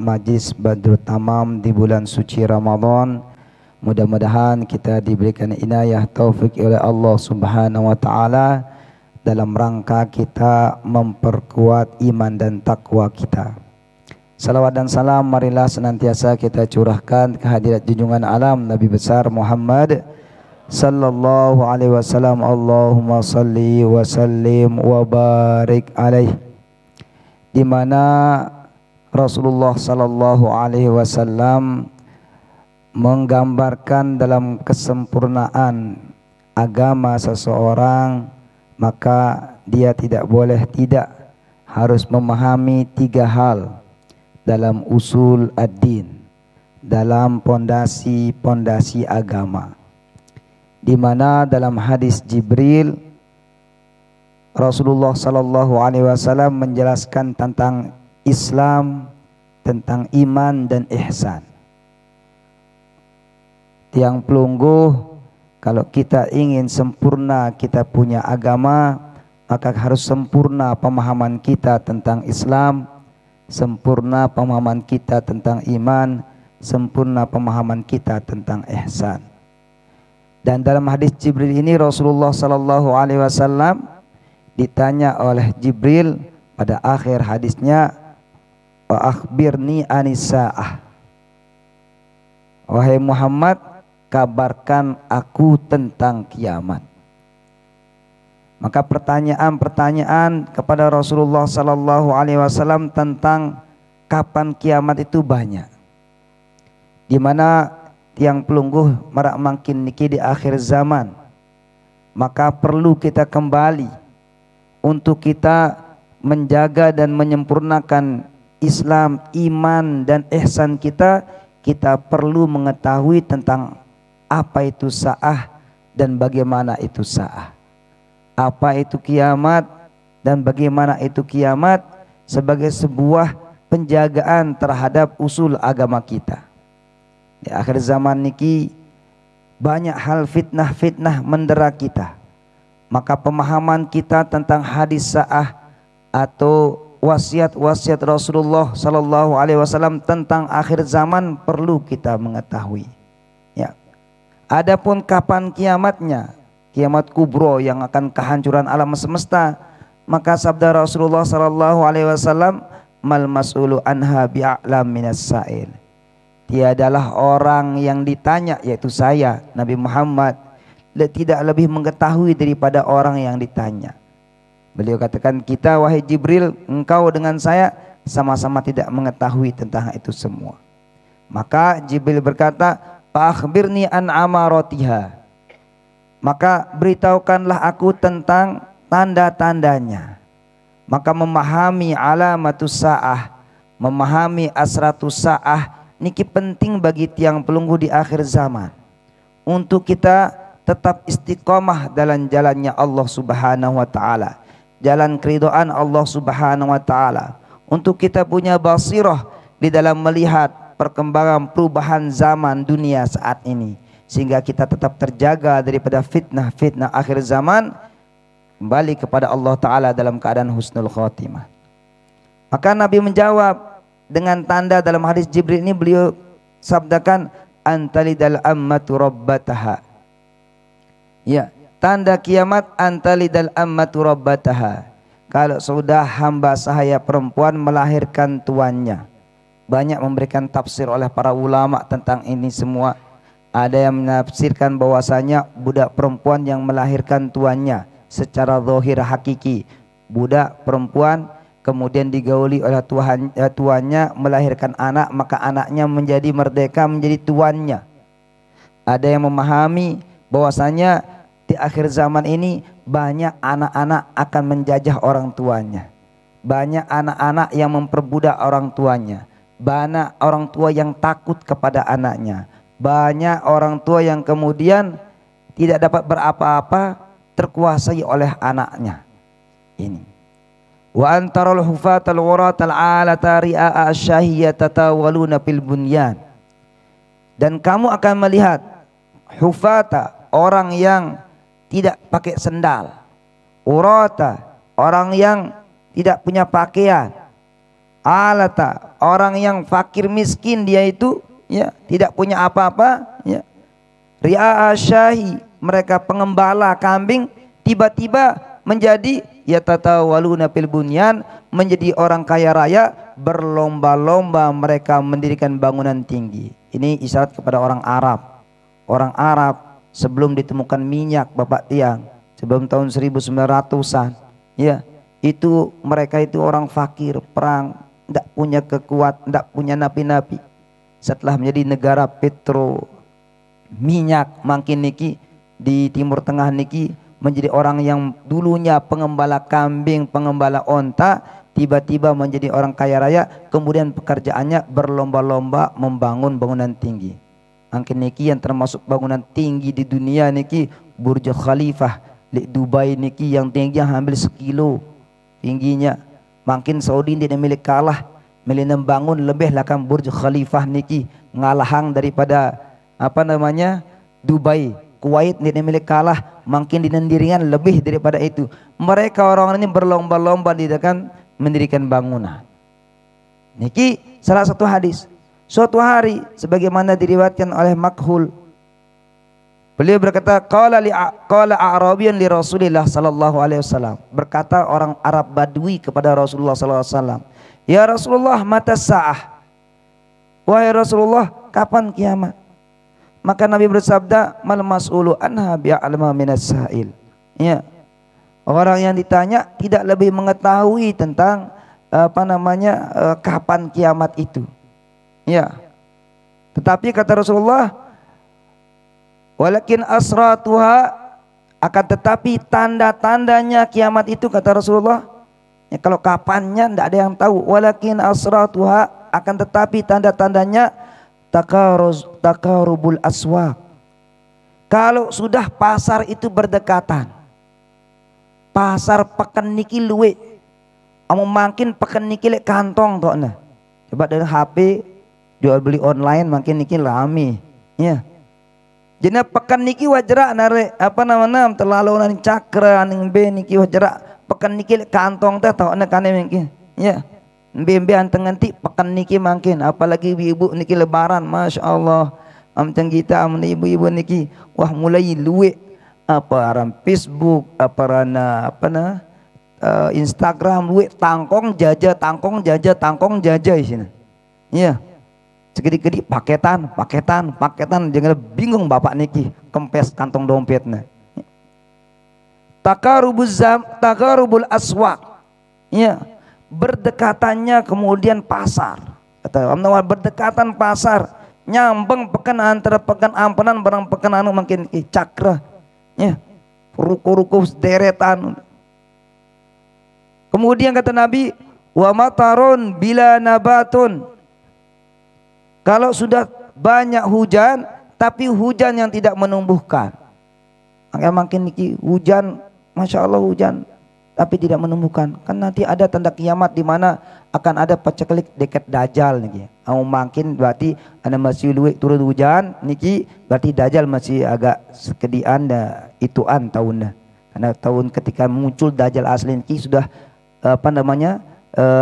Majlis Badrut Tamam di bulan suci Ramadan. Mudah-mudahan kita diberikan inayah taufik oleh Allah Subhanahu wa taala dalam rangka kita memperkuat iman dan takwa kita. Salawat dan salam marilah senantiasa kita curahkan ke hadirat junjungan alam Nabi besar Muhammad sallallahu alaihi wasallam. Allahumma salli wa sallim wa barik alaihi, di mana Rasulullah sallallahu alaihi wasallam menggambarkan dalam kesempurnaan agama seseorang, maka dia tidak boleh tidak harus memahami 3 hal dalam usul ad-din, dalam pondasi-pondasi agama. Di mana dalam hadis Jibril Rasulullah sallallahu alaihi wasallam menjelaskan tentang Islam, tentang iman dan ihsan. Tiang pelungguh, kalau kita ingin sempurna kita punya agama, maka harus sempurna pemahaman kita tentang Islam, sempurna pemahaman kita tentang iman, sempurna pemahaman kita tentang ihsan. Dan dalam hadis Jibril ini Rasulullah sallallahu alaihi wasallam ditanya oleh Jibril pada akhir hadisnya, wa akhbirni anisa'ah, wahai Muhammad, kabarkan aku tentang kiamat. Maka pertanyaan-pertanyaan kepada Rasulullah sallallahu alaihi wasallam tentang kapan kiamat itu banyak. Di mana tiang pelungguh marak makin niki di akhir zaman, maka perlu kita kembali untuk kita menjaga dan menyempurnakan Islam, iman dan ihsan kita. Kita perlu mengetahui tentang apa itu sa'ah dan bagaimana itu sa'ah, apa itu kiamat dan bagaimana itu kiamat, sebagai sebuah penjagaan terhadap usul agama kita. Di akhir zaman niki banyak hal fitnah-fitnah mendera kita, maka pemahaman kita tentang hadis sa'ah atau wasiat-wasiat Rasulullah sallallahu alaihi wasallam tentang akhir zaman perlu kita mengetahui. Ya. Adapun kapan kiamatnya, kiamat kubro yang akan kehancuran alam semesta, maka sabda Rasulullah sallallahu alaihi wasallam, mal mas'ulu anha bi'a'lam minas sa'il. Tiadalah orang yang ditanya, yaitu saya Nabi Muhammad, tidak lebih mengetahui daripada orang yang ditanya. Beliau katakan, kita wahai Jibril, engkau dengan saya sama-sama tidak mengetahui tentang itu semua. Maka Jibril berkata, fa akhbirni an amaratiha, maka beritahukanlah aku tentang tanda-tandanya. Maka memahami alamatus sa'ah, memahami asratus sa'ah, niki penting bagi tiang pelungguh di akhir zaman, untuk kita tetap istiqomah dalam jalannya Allah Subhanahu wa taala, jalan keridhaan Allah Subhanahu wa taala, untuk kita punya basirah di dalam melihat perkembangan perubahan zaman dunia saat ini, sehingga kita tetap terjaga daripada fitnah-fitnah akhir zaman, kembali kepada Allah taala dalam keadaan husnul khotimah. Maka Nabi menjawab dengan tanda dalam hadis Jibril ini, beliau sabdakan, antalidal ammatu rabbataha. Ya, tanda kiamat antalidal ammatu rabbataha, kalau sudah hamba sahaya perempuan melahirkan tuannya. Banyak memberikan tafsir oleh para ulama tentang ini semua. Ada yang menafsirkan bahwasanya budak perempuan yang melahirkan tuannya secara zahir hakiki, budak perempuan kemudian digauli oleh tuannya melahirkan anak, maka anaknya menjadi merdeka menjadi tuannya. Ada yang memahami bahwasanya di akhir zaman ini banyak anak-anak akan menjajah orang tuanya, banyak anak-anak yang memperbudak orang tuanya, banyak orang tua yang takut kepada anaknya, banyak orang tua yang kemudian tidak dapat berapa-apa, terkuasai oleh anaknya. Ini wa antarul hufatal waratal alata ri'a asyahiyya tatawaluna fil bunyan, dan kamu akan melihat hufata, orang yang tidak pakai sendal, urata, orang yang tidak punya pakaian, alata, orang yang fakir miskin dia itu ya tidak punya apa-apa ya. Ri'a asyahi, mereka pengembala kambing tiba-tiba menjadi yatatawaluna fil bunyan, menjadi orang kaya raya, berlomba-lomba mereka mendirikan bangunan tinggi. Ini isyarat kepada orang Arab. Orang Arab sebelum ditemukan minyak Bapak Tiang, sebelum tahun 1900-an ya, itu mereka itu orang fakir, perang, tidak punya kekuatan, tidak punya napi-napi. Setelah menjadi negara petro minyak makin niki di Timur Tengah niki, menjadi orang yang dulunya pengembala kambing, pengembala onta, tiba-tiba menjadi orang kaya raya, kemudian pekerjaannya berlomba-lomba membangun bangunan tinggi. Makin niki yang termasuk bangunan tinggi di dunia niki Burj Khalifah di Dubai niki, yang tingginya hampir 1 kilo tingginya. Makin Saudi tidak milik kalah, milik membangun lebih lakam Burj Khalifah niki, ngalahang daripada apa namanya Dubai. Kuwait tidak milik kalah, makin dinendirikan lebih daripada itu. Mereka orang ini berlomba-lomba mendirikan bangunan. Niki salah satu hadis. Suatu hari sebagaimana diriwayatkan oleh Makhul, beliau berkata, qala a'rabiyyun li Rasulillah sallallahu alaihi wasallam, berkata orang Arab Badui kepada Rasulullah sallallahu alaihi wasallam, ya Rasulullah, mata sa'ah, wahai Rasulullah, kapan kiamat? Maka Nabi bersabda, mal mas'ulu anha bi'alama minas sa'il. Ya, orang yang ditanya tidak lebih mengetahui tentang kapan kiamat itu. Ya, tetapi kata Rasulullah, walakin asratuha, akan tetapi tanda-tandanya kiamat itu, kata Rasulullah, ya, kalau kapannya tidak ada yang tahu. Walakin asratuha, akan tetapi tanda-tandanya takarubul aswaq. Kalau sudah pasar itu berdekatan, pasar pekan niki luwe, amu makin pekan niki lek kantong toh nah. Coba dari HP jual beli online makin niki rame, ya. Jadi pekan niki wajra nare terlalu nang cakra ning be niki wajra pekan niki lek kantong teh toh nah kane mungkin, ya. Bembe anteng nanti pekan niki makin, apalagi ibu-ibu niki lebaran, masya Allah, amcang kita ibu-ibu niki wah mulai luwe aran Facebook, Instagram luwe tangkong jaja isina. Iya. Segede-gede paketan, jangan bingung bapak niki kempes kantong dompetnya. Takarubul aswaq. Iya. Berdekatannya kemudian pasar, berdekatan pasar, nyambeng pekan antara pekan ampenan barang pekan anu makin cakra, ya, ruko-ruko deretan. Kemudian kata Nabi, wa matarun bila nabatun, kalau sudah banyak hujan tapi hujan yang tidak menumbuhkan, makin niki hujan, masya Allah hujan tapi tidak menumbuhkan. Kan nanti ada tanda kiamat di mana akan ada paceklik dekat dajjal niki. Au makin berarti ada masih luwe turun hujan niki, berarti dajjal masih agak sekedian ituan tahunnya. Karena tahun ketika muncul dajjal asli niki sudah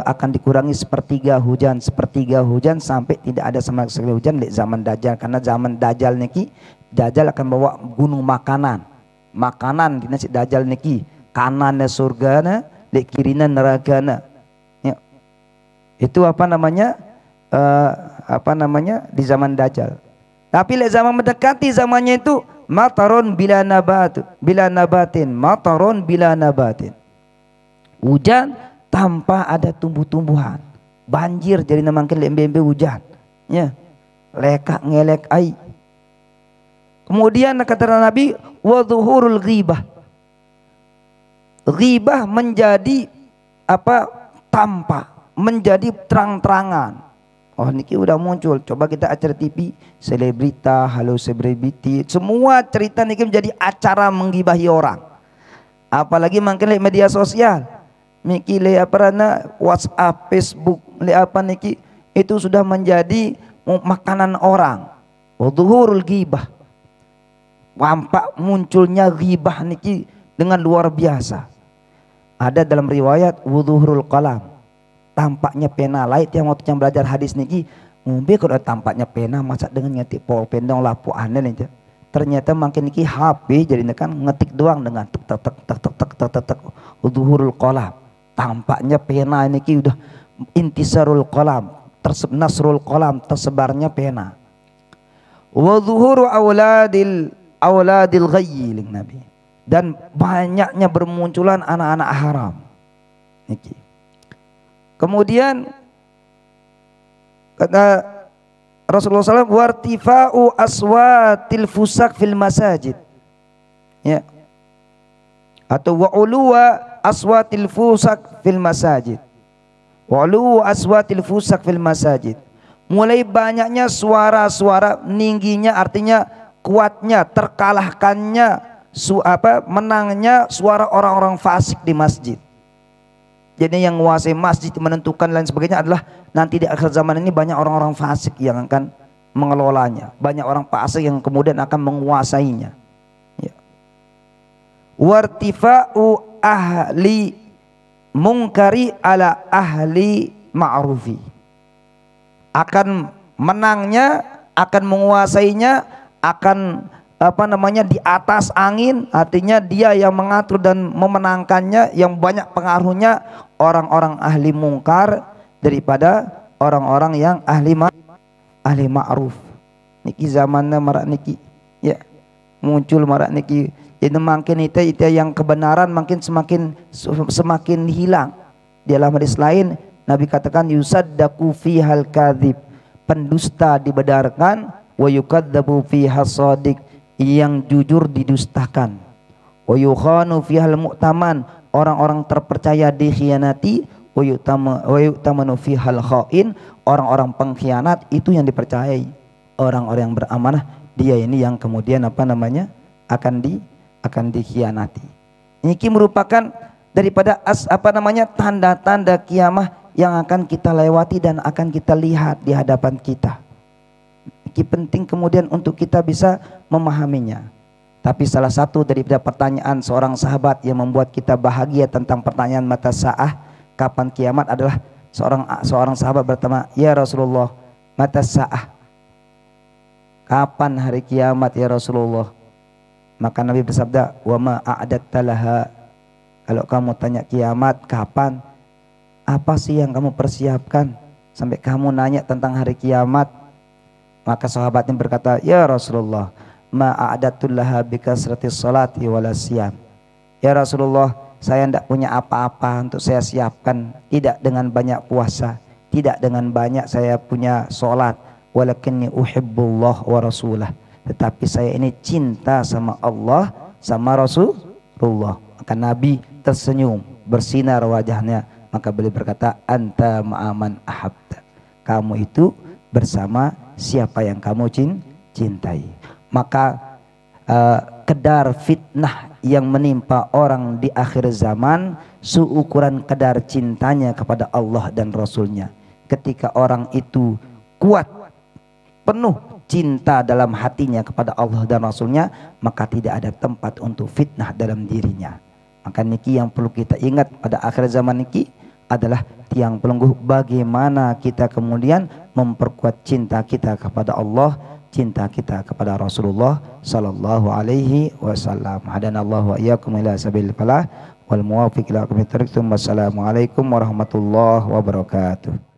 akan dikurangi sepertiga hujan sampai tidak ada sama sekali hujan di zaman dajjal. Karena zaman dajjal niki, dajjal akan bawa gunung makanan dina si dajjal niki. Kanannya surgana, di kirinya nerakana. Ya. Itu di zaman dajjal. Tapi le zaman mendekati zamannya itu mataron bila nabatin. Hujan tanpa ada tumbuh-tumbuhan. Banjir jadi namangkin lembe-lembe hujan. Ya. Lekak ngelek ai. Kemudian kata Nabi, wa zuhurul ghibah. Ghibah menjadi tampak, menjadi terang-terangan. Oh niki udah muncul. Coba kita acara TV, selebrita, halo selebriti, semua cerita niki menjadi acara menggibahi orang. Apalagi makin media sosial, niki WhatsApp, Facebook, niki itu sudah menjadi makanan orang. Wadhuhurul ghibah, nampak munculnya ghibah niki dengan luar biasa. Ada dalam riwayat wudhuhurul qalam, tampaknya pena lain yang waktu yang belajar hadis niki ngombe kalau tampaknya pena masa dengan ngetik pulpen dong lapu aneh nih. Ternyata makin niki HP jadi kan ngetik doang dengan tek tek tek tek tek tek tek tek zuhurul qalam. Tampaknya pena niki udah intisarul qalam, nasrul qalam, tersebarnya pena. Wa zuhuru auladil ghayyi Nabi. Dan banyaknya bermunculan anak-anak haram. Niki. Kemudian kata Rasulullah SAW, wartifa'u aswatil fusak fil masajid, ya, atau wa'uluwa aswatil fusak fil masajid, wa'uluwa aswatil fusak fil masajid. Mulai banyaknya suara-suara ningginya, artinya kuatnya, terkalahkannya, menangnya suara orang-orang fasik di masjid. Jadi yang menguasai masjid menentukan lain sebagainya adalah nanti di akhir zaman ini banyak orang-orang fasik yang akan mengelolanya, banyak orang fasik yang kemudian akan menguasainya. Ya. Wartifa'u ahli mungkari ala ahli ma'rufi. Akan menangnya, akan menguasainya, akan di atas angin, artinya dia yang mengatur dan memenangkannya, yang banyak pengaruhnya orang-orang ahli mungkar daripada orang-orang yang ahli ma'ruf. Niki zamannya marak niki, ya, muncul marak niki. Jadi makin itu yang kebenaran makin semakin hilang. Di dalam hadis lain Nabi katakan yusaddaku fihal kadzib, pendusta dibenarkan, wa yukadzabu fiha shadiq, yang jujur didustakan, wa yukhanu fihal mu'taman, orang-orang terpercaya dikhianati, wa yu'tamanu fihal khain, orang-orang pengkhianat itu yang dipercayai, orang-orang yang beramanah dia ini yang kemudian akan dikhianati. Ini merupakan daripada tanda-tanda kiamah yang akan kita lewati dan akan kita lihat di hadapan kita. Ini penting kemudian untuk kita bisa memahaminya. Tapi salah satu daripada pertanyaan seorang sahabat yang membuat kita bahagia tentang pertanyaan mata sa'ah, kapan kiamat, adalah seorang sahabat bertanya, ya Rasulullah, mata sa'ah, kapan hari kiamat ya Rasulullah? Maka Nabi bersabda, wa ma a'adatta laha, kalau kamu tanya kiamat kapan, apa sih yang kamu persiapkan sampai kamu nanya tentang hari kiamat? Maka sahabatnya berkata, ya Rasulullah, ma a'adatul laha bikasratis salati wala siyam. Ya Rasulullah, saya tidak punya apa-apa untuk saya siapkan, tidak dengan banyak puasa, tidak dengan banyak saya punya sholat, walakinni uhibbullah wa rasulah, tetapi saya ini cinta sama Allah sama Rasulullah. Maka Nabi tersenyum, bersinar wajahnya, maka beliau berkata, anta ma'aman ahabta, kamu itu bersama siapa yang kamu cintai. Maka kedar fitnah yang menimpa orang di akhir zaman seukuran kedar cintanya kepada Allah dan Rasulnya. Ketika orang itu kuat, penuh cinta dalam hatinya kepada Allah dan Rasulnya, maka tidak ada tempat untuk fitnah dalam dirinya. Maka niki yang perlu kita ingat pada akhir zaman niki adalah tiang pelengguh bagaimana kita kemudian memperkuat cinta kita kepada Allah, cinta kita kepada Rasulullah sallallahu alaihi wasallam. Hadanallahu wa iyyakum ila sabilil falah wal muwaffiq ila aqwamit thoriq. Wassalamualaikum warahmatullahi wabarakatuh.